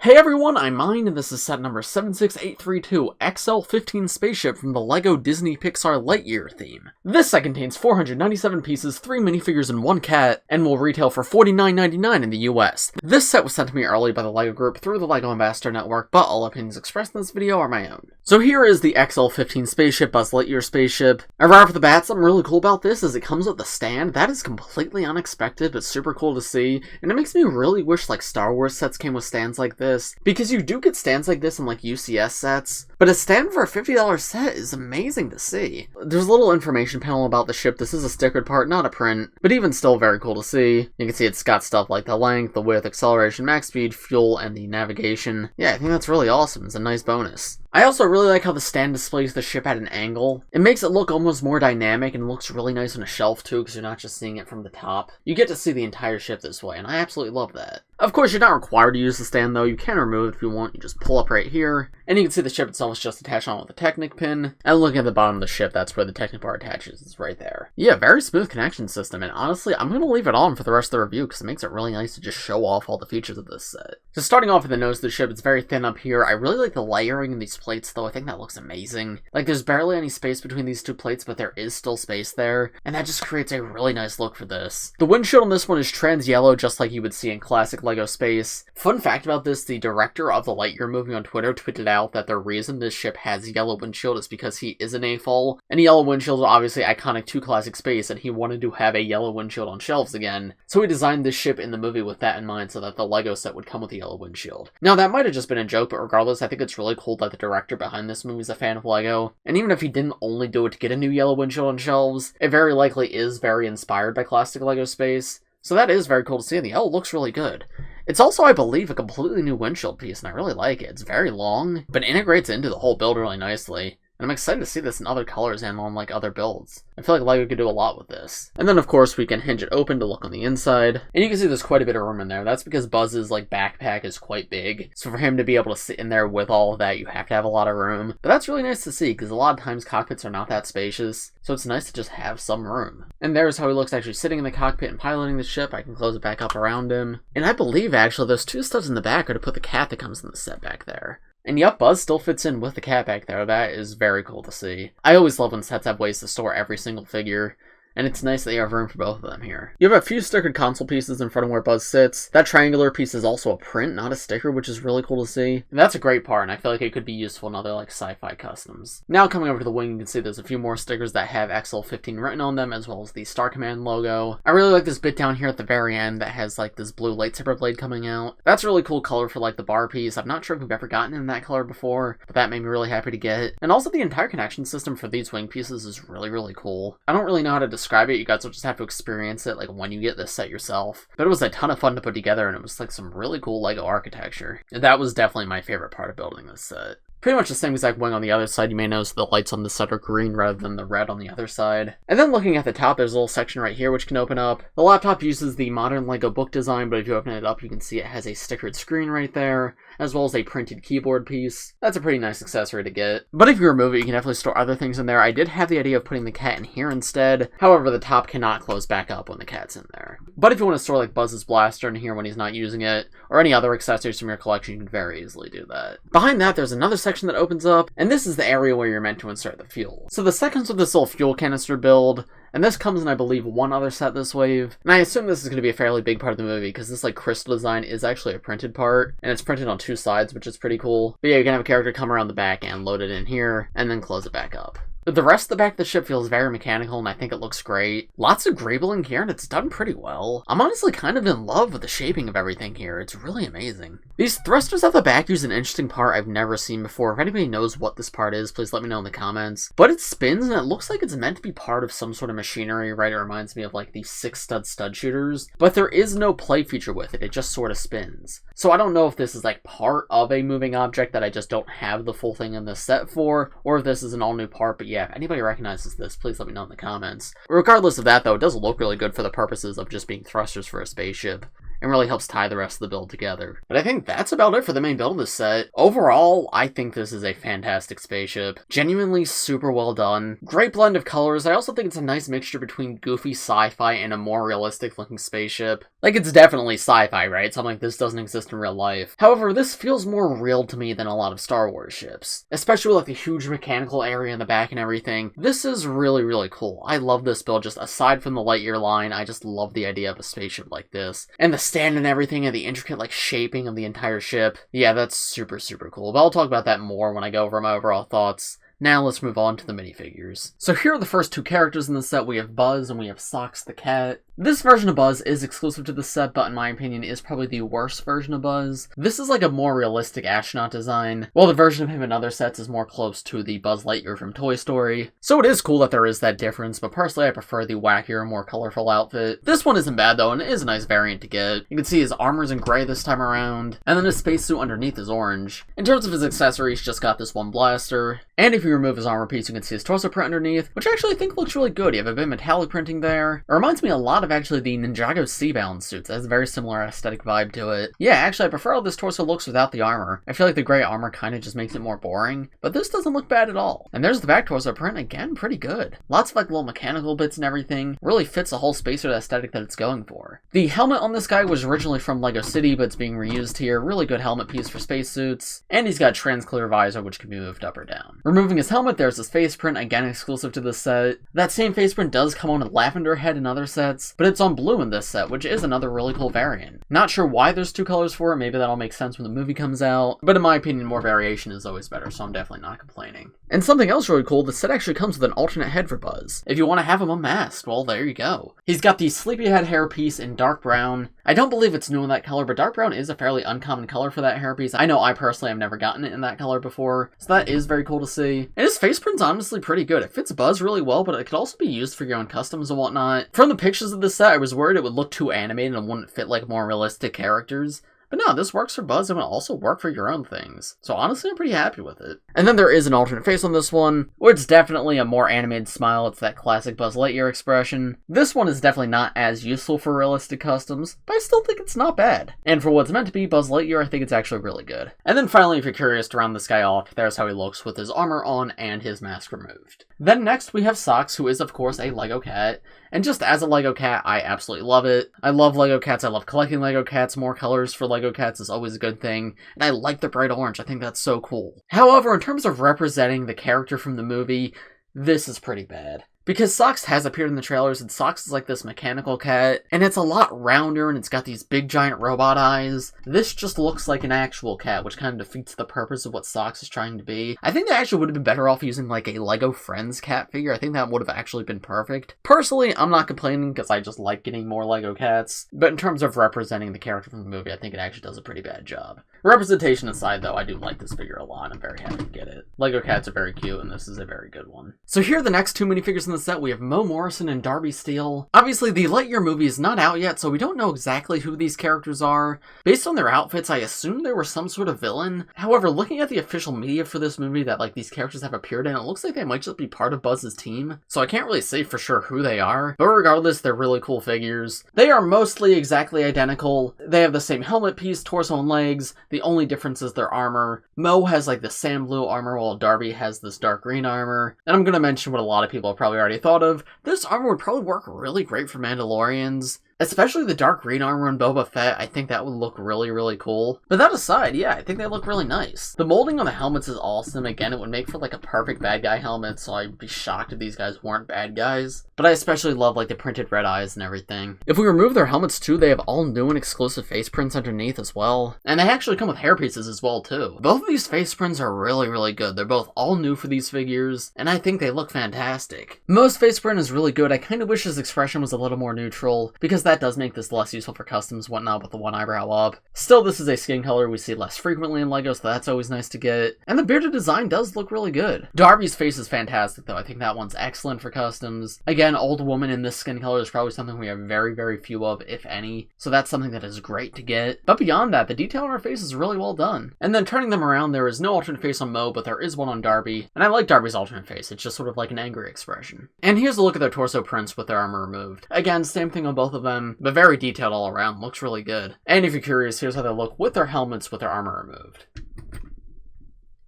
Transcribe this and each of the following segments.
Hey everyone, I'm Mine, and this is set number 76832, XL-15 Spaceship from the LEGO Disney Pixar Lightyear theme. This set contains 497 pieces, 3 minifigures, and 1 cat, and will retail for $49.99 in the US. This set was sent to me early by the LEGO Group through the LEGO Ambassador Network, but all opinions expressed in this video are my own. So here is the XL-15 Spaceship, Buzz Lightyear spaceship. And right off the bat, something really cool about this is it comes with a stand. That is completely unexpected, but super cool to see, and it makes me really wish like Star Wars sets came with stands like this. Because you do get stands like this in like UCS sets, but a stand for a $50 set is amazing to see. There's a little information panel about the ship. This is a stickered part, not a print, but even still very cool to see. You can see it's got stuff like the length, the width, acceleration, max speed, fuel, and the navigation. Yeah, I think that's really awesome. It's a nice bonus. I also really like how the stand displays the ship at an angle. It makes it look almost more dynamic and looks really nice on a shelf too, because you're not just seeing it from the top. You get to see the entire ship this way, and I absolutely love that. Of course, you're not required to use the stand though. You can remove it if you want. You just pull up right here, and you can see the ship itself is just attached on with a Technic pin. And looking at the bottom of the ship, that's where the Technic bar attaches. It's right there. Yeah, very smooth connection system, and honestly, I'm going to leave it on for the rest of the review because it makes it really nice to just show off all the features of this set. So starting off with the nose of the ship, it's very thin up here. I really like the layering in these plates though. I think that looks amazing. Like, there's barely any space between these two plates, but there is still space there, and that just creates a really nice look for this. The windshield on this one is trans yellow, just like you would see in classic LEGO Space. Fun fact about this, the director of the Lightyear movie on Twitter tweeted out that the reason this ship has yellow windshield is because he is an AFOL, and yellow windshield is obviously iconic to classic Space, and he wanted to have a yellow windshield on shelves again, so he designed this ship in the movie with that in mind so that the LEGO set would come with a yellow windshield. Now, that might have just been a joke, but regardless, I think it's really cool that the director behind this movie is a fan of LEGO, and even if he didn't only do it to get a new yellow windshield on shelves, it very likely is very inspired by classic LEGO Space, so that is very cool to see, and the yellow looks really good. It's also, I believe, a completely new windshield piece, and I really like it. It's very long, but integrates into the whole build really nicely. And I'm excited to see this in other colors and on, like, other builds. I feel like LEGO could do a lot with this. And then, of course, we can hinge it open to look on the inside. And you can see there's quite a bit of room in there. That's because Buzz's, like, backpack is quite big. So for him to be able to sit in there with all of that, you have to have a lot of room. But that's really nice to see, because a lot of times cockpits are not that spacious. So it's nice to just have some room. And there's how he looks actually sitting in the cockpit and piloting the ship. I can close it back up around him. And I believe, actually, those two studs in the back are to put the cat that comes in the set back there. And yep, Buzz still fits in with the cat back there. That is very cool to see. I always love when sets have ways to store every single figure, and it's nice that you have room for both of them here. You have a few stickered console pieces in front of where Buzz sits. That triangular piece is also a print, not a sticker, which is really cool to see. And that's a great part, and I feel like it could be useful in other like sci-fi customs. Now coming over to the wing, you can see there's a few more stickers that have XL-15 written on them, as well as the Star Command logo. I really like this bit down here at the very end that has like this blue lightsaber blade coming out. That's a really cool color for like the bar piece. I'm not sure if we've ever gotten in that color before, but that made me really happy to get. And also the entire connection system for these wing pieces is really, really cool. I don't really know how to describe it. You guys will just have to experience it like when you get this set yourself. But it was a ton of fun to put together, and it was like some really cool LEGO architecture. And that was definitely my favorite part of building this set. Pretty much the same exact wing on the other side. You may notice the lights on this set are green rather than the red on the other side. And then looking at the top, there's a little section right here which can open up. The laptop uses the modern LEGO book design, but if you open it up, you can see it has a stickered screen right there, as well as a printed keyboard piece. That's a pretty nice accessory to get. But if you remove it, you can definitely store other things in there. I did have the idea of putting the cat in here instead. However, the top cannot close back up when the cat's in there. But if you want to store like Buzz's blaster in here when he's not using it, or any other accessories from your collection, you can very easily do that. Behind that, there's another section that opens up, and this is the area where you're meant to insert the fuel. So the second's with this little fuel canister build, and this comes in, I believe, one other set this wave. And I assume this is going to be a fairly big part of the movie, because this like crystal design is actually a printed part, and it's printed on two sides, which is pretty cool. But yeah, you can have a character come around the back and load it in here, and then close it back up. But the rest of the back of the ship feels very mechanical, and I think it looks great. Lots of greybling here, and it's done pretty well. I'm honestly kind of in love with the shaping of everything here. It's really amazing. These thrusters at the back use an interesting part I've never seen before. If anybody knows what this part is, please let me know in the comments. But it spins, and it looks like it's meant to be part of some sort of machinery, right? It reminds me of like the 6-stud shooters. But there is no play feature with it. It just sort of spins. So I don't know if this is like part of a moving object that I just don't have the full thing in this set for, or if this is an all new part, but yeah, if anybody recognizes this, please let me know in the comments. Regardless of that though, it does look really good for the purposes of just being thrusters for a spaceship. and really helps tie the rest of the build together. But I think that's about it for the main build of this set. Overall, I think this is a fantastic spaceship. Genuinely super well done. Great blend of colors. I also think it's a nice mixture between goofy sci-fi and a more realistic looking spaceship. Like, it's definitely sci-fi, right? Something like this doesn't exist in real life. However, this feels more real to me than a lot of Star Wars ships. Especially with like the huge mechanical area in the back and everything. This is really, really cool. I love this build. Just aside from the Lightyear line, I just love the idea of a spaceship like this. And the stand and everything, and the intricate like shaping of the entire ship. Yeah, that's super, super cool. But I'll talk about that more when I go over my overall thoughts. Now let's move on to the minifigures. So here are the first two characters in the set. We have Buzz and we have Socks the cat. This version of Buzz is exclusive to the set, but in my opinion is probably the worst version of Buzz. This is like a more realistic astronaut design, while the version of him in other sets is more close to the Buzz Lightyear from Toy Story. So it is cool that there is that difference, but personally I prefer the wackier, more colorful outfit. This one isn't bad though, and it is a nice variant to get. You can see his armor's in gray this time around, and then his spacesuit underneath is orange. In terms of his accessories, just got this one blaster, and if you remove his armor piece, you can see his torso print underneath, which I actually think looks really good. You have a bit of metallic printing there. It reminds me a lot of actually the Ninjago Seabound suits. It has a very similar aesthetic vibe to it. Yeah, actually I prefer how this torso looks without the armor. I feel like the gray armor kind of just makes it more boring, but this doesn't look bad at all. And there's the back torso print, again, pretty good. Lots of like little mechanical bits and everything. Really fits the whole spacesuit aesthetic that it's going for. The helmet on this guy was originally from LEGO City, but it's being reused here. Really good helmet piece for spacesuits. And he's got a trans-clear visor, which can be moved up or down. Removing his helmet, there's his face print, again exclusive to this set. That same face print does come on a lavender head in other sets, but it's on blue in this set, which is another really cool variant. Not sure why there's two colors for it, maybe that'll make sense when the movie comes out, but in my opinion more variation is always better, so I'm definitely not complaining. And something else really cool, the set actually comes with an alternate head for Buzz. If you want to have him unmasked, well there you go. He's got the sleepyhead hairpiece in dark brown. I don't believe it's new in that color, but dark brown is a fairly uncommon color for that hairpiece. I know I personally have never gotten it in that color before, so that is very cool to see. And his face print's honestly pretty good. It fits Buzz really well, but it could also be used for your own customs and whatnot. From the pictures of the set, I was worried it would look too animated and wouldn't fit like more realistic characters. But no, this works for Buzz and will also work for your own things. So honestly, I'm pretty happy with it. And then there is an alternate face on this one, where it's definitely a more animated smile. It's that classic Buzz Lightyear expression. This one is definitely not as useful for realistic customs, but I still think it's not bad. And for what's meant to be Buzz Lightyear, I think it's actually really good. And then finally, if you're curious to round this guy off, there's how he looks with his armor on and his mask removed. Then next we have Socks, who is of course a LEGO cat. And just as a LEGO cat, I absolutely love it. I love LEGO cats, I love collecting LEGO cats. More colors for LEGO cats is always a good thing. And I like the bright orange, I think that's so cool. However, in terms of representing the character from the movie, this is pretty bad. Because Socks has appeared in the trailers, and Socks is like this mechanical cat, and it's a lot rounder, and it's got these big giant robot eyes. This just looks like an actual cat, which kind of defeats the purpose of what Socks is trying to be. I think they actually would have been better off using like a LEGO Friends cat figure. I think that would have actually been perfect. Personally, I'm not complaining because I just like getting more LEGO cats, but in terms of representing the character from the movie, I think it actually does a pretty bad job. Representation aside though, I do like this figure a lot. I'm very happy to get it. LEGO cats are very cute, and this is a very good one. So here are the next two minifigures in the set. We have Morrison and Darby Steel. Obviously, the Lightyear movie is not out yet, so we don't know exactly who these characters are. Based on their outfits, I assume they were some sort of villain. However, looking at the official media for this movie that like these characters have appeared in, it looks like they might just be part of Buzz's team. So I can't really say for sure who they are, but regardless, they're really cool figures. They are mostly exactly identical. They have the same helmet piece, torso, and legs. The only difference is their armor. Mo has like the sand blue armor, while Darby has this dark green armor. And I'm gonna mention what a lot of people have probably already thought of. This armor would probably work really great for Mandalorians. Especially the dark green armor on Boba Fett, I think that would look really, really cool. But that aside, yeah, I think they look really nice. The molding on the helmets is awesome. Again, it would make for like a perfect bad guy helmet, so I'd be shocked if these guys weren't bad guys. But I especially love like the printed red eyes and everything. If we remove their helmets too, they have all new and exclusive face prints underneath as well. And they actually come with hair pieces as well too. Both of these face prints are really, really good. They're both all new for these figures, and I think they look fantastic. Most face print is really good. I kind of wish his expression was a little more neutral, because that does make this less useful for customs, whatnot, with the one eyebrow up. Still, this is a skin color we see less frequently in LEGO, so that's always nice to get. And the bearded design does look really good. Darby's face is fantastic though. I think that one's excellent for customs. Again, old woman in this skin color is probably something we have very, very few of, if any, so that's something that is great to get. But beyond that, the detail on her face is really well done. And then turning them around, there is no alternate face on Mo, but there is one on Darby, and I like Darby's alternate face. It's just sort of like an angry expression. And here's a look at their torso prints with their armor removed. Again, same thing on both of them. them, but very detailed all around. Looks really good. And if you're curious, here's how they look with their helmets with their armor removed.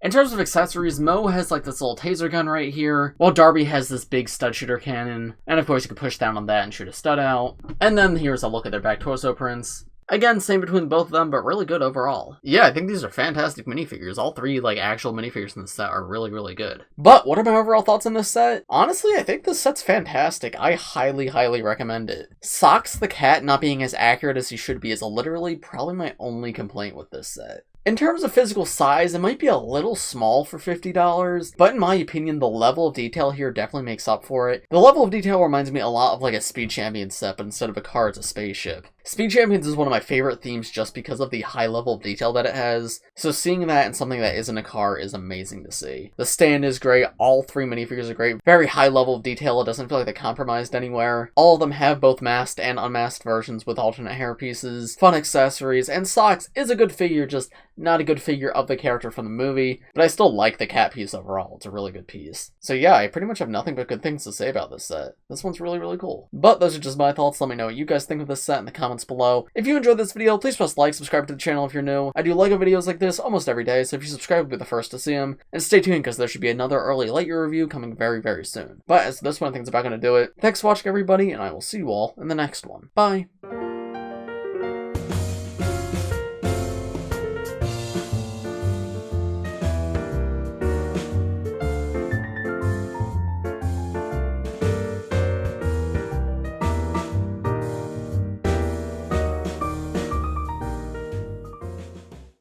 In terms of accessories, Mo has like this little taser gun right here, while Darby has this big stud shooter cannon, and of course you can push down on that and shoot a stud out. And then here's a look at their back torso prints. Again, same between both of them, but really good overall. Yeah, I think these are fantastic minifigures. All three, like, actual minifigures in the set are really, really good. But what are my overall thoughts on this set? Honestly, I think this set's fantastic. I highly, highly recommend it. Socks the cat not being as accurate as he should be is literally probably my only complaint with this set. In terms of physical size, it might be a little small for $50, but in my opinion, the level of detail here definitely makes up for it. The level of detail reminds me a lot of like a Speed Champions set, but instead of a car, it's a spaceship. Speed Champions is one of my favorite themes just because of the high level of detail that it has, so seeing that in something that isn't a car is amazing to see. The stand is great, all three minifigures are great, very high level of detail, it doesn't feel like they're compromised anywhere. All of them have both masked and unmasked versions with alternate hair pieces, fun accessories, and Socks is a good figure, just not a good figure of the character from the movie, but I still like the cat piece overall. It's a really good piece. So yeah, I pretty much have nothing but good things to say about this set. This one's really, really cool. But those are just my thoughts. Let me know what you guys think of this set in the comments below. If you enjoyed this video, please press like, subscribe to the channel if you're new. I do LEGO videos like this almost every day, so if you subscribe, you'll be the first to see them. And stay tuned because there should be another early Lightyear review coming very, very soon. But as this one, I think it's about going to do it. Thanks for watching, everybody, and I will see you all in the next one. Bye!